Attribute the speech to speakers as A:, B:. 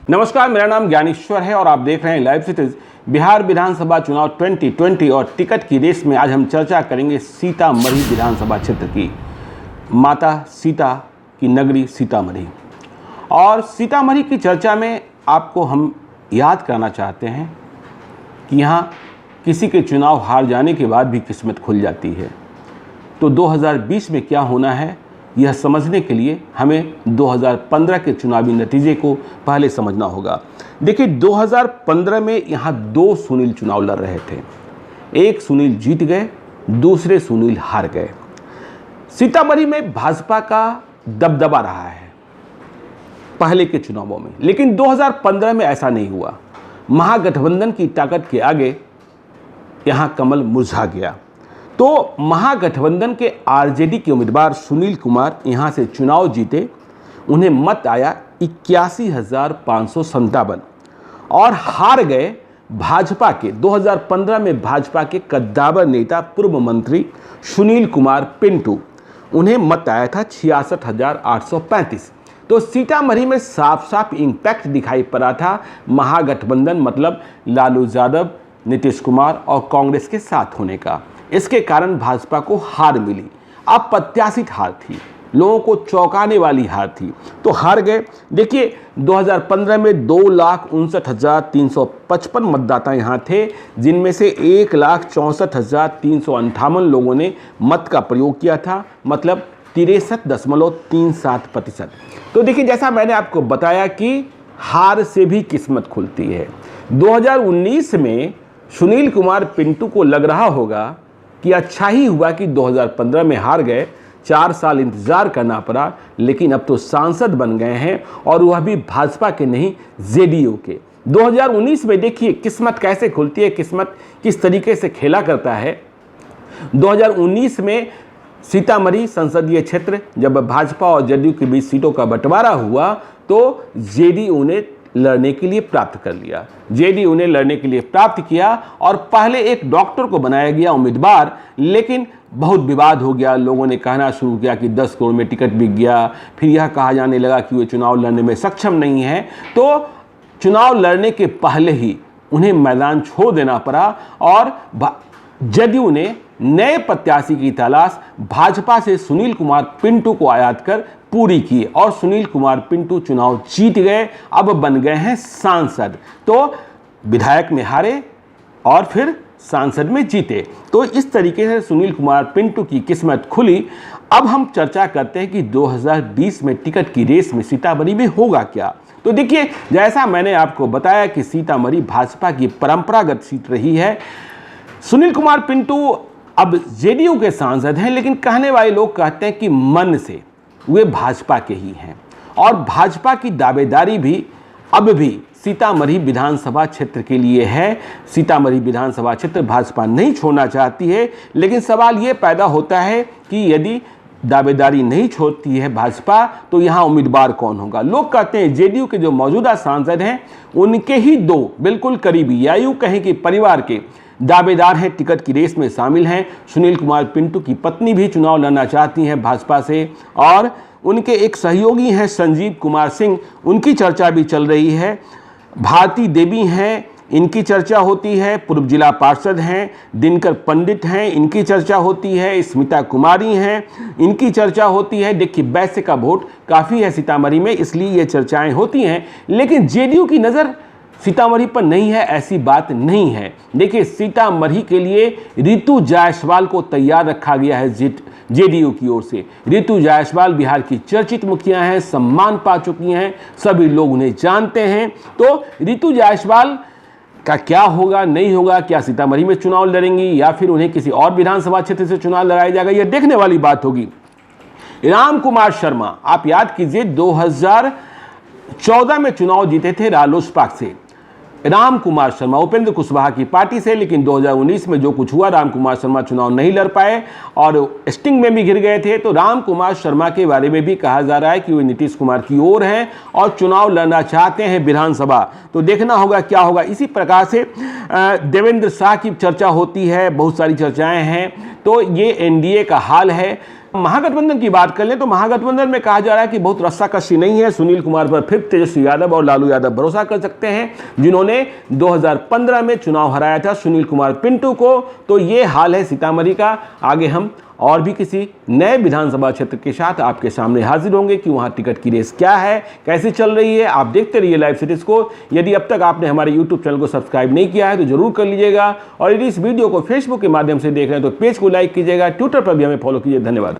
A: नमस्कार, मेरा नाम ज्ञानेश्वर है और आप देख रहे हैं लाइव सिटीज। बिहार विधानसभा चुनाव 2020 और टिकट की रेस में आज हम चर्चा करेंगे सीतामढ़ी विधानसभा क्षेत्र की, माता सीता की नगरी सीतामढ़ी। और सीतामढ़ी की चर्चा में आपको हम याद कराना चाहते हैं कि यहाँ किसी के चुनाव हार जाने के बाद भी किस्मत खुल जाती है। तो 2020 में क्या होना है यह समझने के लिए हमें 2015 के चुनावी नतीजे को पहले समझना होगा। देखिए, 2015 में यहाँ दो सुनील चुनाव लड़ रहे थे। एक सुनील जीत गए, दूसरे सुनील हार गए। सीतामढ़ी में भाजपा का दबदबा रहा है पहले के चुनावों में, लेकिन 2015 में ऐसा नहीं हुआ। महागठबंधन की ताकत के आगे यहाँ कमल मुरझा गया। तो महागठबंधन के आरजेडी के उम्मीदवार सुनील कुमार यहाँ से चुनाव जीते। उन्हें मत आया 81,557 और हार गए भाजपा के 2015 में भाजपा के कद्दावर नेता पूर्व मंत्री सुनील कुमार पिंटू। उन्हें मत आया था 66,835। तो सीतामढ़ी में साफ साफ इम्पैक्ट दिखाई पड़ा था महागठबंधन मतलब लालू यादव, नीतीश कुमार और कांग्रेस के साथ होने का। इसके कारण भाजपा को हार मिली। अप्रत्याशित हार थी, लोगों को चौंकाने वाली हार थी, तो हार गए। देखिए, 2015 में 2,59,355 मतदाता यहाँ थे, जिनमें से 1,64,358 लोगों ने मत का प्रयोग किया था, मतलब 63.37%। तो देखिए, जैसा मैंने आपको बताया कि हार से भी किस्मत खुलती है। 2019 में सुनील कुमार पिंटू को लग रहा होगा कि अच्छा ही हुआ कि 2015 में हार गए, 4 साल इंतजार करना पड़ा, लेकिन अब तो सांसद बन गए हैं और वह भी भाजपा के नहीं, जेडीयू के। 2019 में देखिए किस्मत कैसे खुलती है, किस्मत किस तरीके से खेला करता है। 2019 में सीतामढ़ी संसदीय क्षेत्र जब भाजपा और जेडीयू के बीच सीटों का बंटवारा हुआ तो जेडीयू ने लड़ने के लिए प्राप्त कर लिया। जेडीयू ने लड़ने के लिए प्राप्त किया और पहले एक डॉक्टर को बनाया गया उम्मीदवार, लेकिन बहुत विवाद हो गया। लोगों ने कहना शुरू किया कि 10 करोड़ में टिकट बिक गया। फिर यह कहा जाने लगा कि वे चुनाव लड़ने में सक्षम नहीं है। तो चुनाव लड़ने के पहले ही उन्हें मैदान छोड़ देना पड़ा और जेडीयू ने नए प्रत्याशी की तलाश भाजपा से सुनील कुमार पिंटू को आयात कर पूरी की और सुनील कुमार पिंटू चुनाव जीत गए। अब बन गए हैं सांसद। तो विधायक में हारे और फिर सांसद में जीते। तो इस तरीके से सुनील कुमार पिंटू की किस्मत खुली। अब हम चर्चा करते हैं कि 2020 में टिकट की रेस में सीतामढ़ी में होगा क्या। तो देखिए, जैसा मैंने आपको बताया कि सीतामढ़ी भाजपा की परंपरागत सीट रही है। सुनील कुमार पिंटू अब जेडीयू के सांसद हैं, लेकिन कहने वाले लोग कहते हैं कि मन से वे भाजपा के ही हैं और भाजपा की दावेदारी भी अब भी सीतामढ़ी विधानसभा क्षेत्र के लिए है। सीतामढ़ी विधानसभा क्षेत्र भाजपा नहीं छोड़ना चाहती है, लेकिन सवाल ये पैदा होता है कि यदि दावेदारी नहीं छोड़ती है भाजपा तो यहाँ उम्मीदवार कौन होगा। लोग कहते हैं जेडीयू के जो मौजूदा सांसद हैं उनके ही दो बिल्कुल करीबी या यूँ कहें कि परिवार के दावेदार हैं, टिकट की रेस में शामिल हैं। सुनील कुमार पिंटू की पत्नी भी चुनाव लड़ना चाहती हैं भाजपा से और उनके एक सहयोगी हैं संजीव कुमार सिंह, उनकी चर्चा भी चल रही है। भारती देवी हैं, इनकी चर्चा होती है। पूर्व जिला पार्षद हैं, दिनकर पंडित हैं, इनकी चर्चा होती है। स्मिता कुमारी हैं, इनकी चर्चा होती है। देखिए, वैसे का वोट काफ़ी है सीतामढ़ी में, इसलिए ये चर्चाएँ होती हैं। लेकिन जेडीयू की नज़र सीतामढ़ी पर नहीं है, ऐसी बात नहीं है। देखिए, सीतामढ़ी के लिए रितु जायसवाल को तैयार रखा गया है जेडीयू की ओर से। रितु जायसवाल बिहार की चर्चित मुखिया हैं, सम्मान पा चुकी हैं, सभी लोग उन्हें जानते हैं। तो रितु जायसवाल का क्या होगा, नहीं होगा, क्या सीतामढ़ी में चुनाव लड़ेंगी या फिर उन्हें किसी और विधानसभा क्षेत्र से चुनाव लड़ाया जाएगा, यह देखने वाली बात होगी। राम कुमार शर्मा, आप याद कीजिए 2014 में चुनाव जीते थे रालोसपा से। राम कुमार शर्मा उपेंद्र कुशवाहा की पार्टी से, लेकिन 2019 में जो कुछ हुआ, राम कुमार शर्मा चुनाव नहीं लड़ पाए और स्टिंग में भी घिर गए थे। तो राम कुमार शर्मा के बारे में भी कहा जा रहा है कि वे नीतीश कुमार की ओर हैं और चुनाव लड़ना चाहते हैं विधानसभा। तो देखना होगा क्या होगा। इसी प्रकार से देवेंद्र शाह की चर्चा होती है, बहुत सारी चर्चाएं हैं। तो ये एनडीए का हाल है। महागठबंधन की बात कर लें तो महागठबंधन में कहा जा रहा है कि बहुत रस्साकशी नहीं है। सुनील कुमार पर फिर तेजस्वी यादव और लालू यादव भरोसा कर सकते हैं, जिन्होंने 2015 में चुनाव हराया था सुनील कुमार पिंटू को। तो ये हाल है सीतामढ़ी का। आगे हम और भी किसी नए विधानसभा क्षेत्र के साथ आपके सामने हाजिर होंगे कि वहां टिकट की रेस क्या है, कैसी चल रही है। आप देखते रहिए लाइव सिटीज को। यदि अब तक आपने हमारे यूट्यूब चैनल को सब्सक्राइब नहीं किया है तो जरूर कर लीजिएगा, और यदि इस वीडियो को फेसबुक के माध्यम से देख रहे हैं तो पेज को लाइक कीजिएगा, ट्विटर पर भी हमें फॉलो कीजिए। धन्यवाद।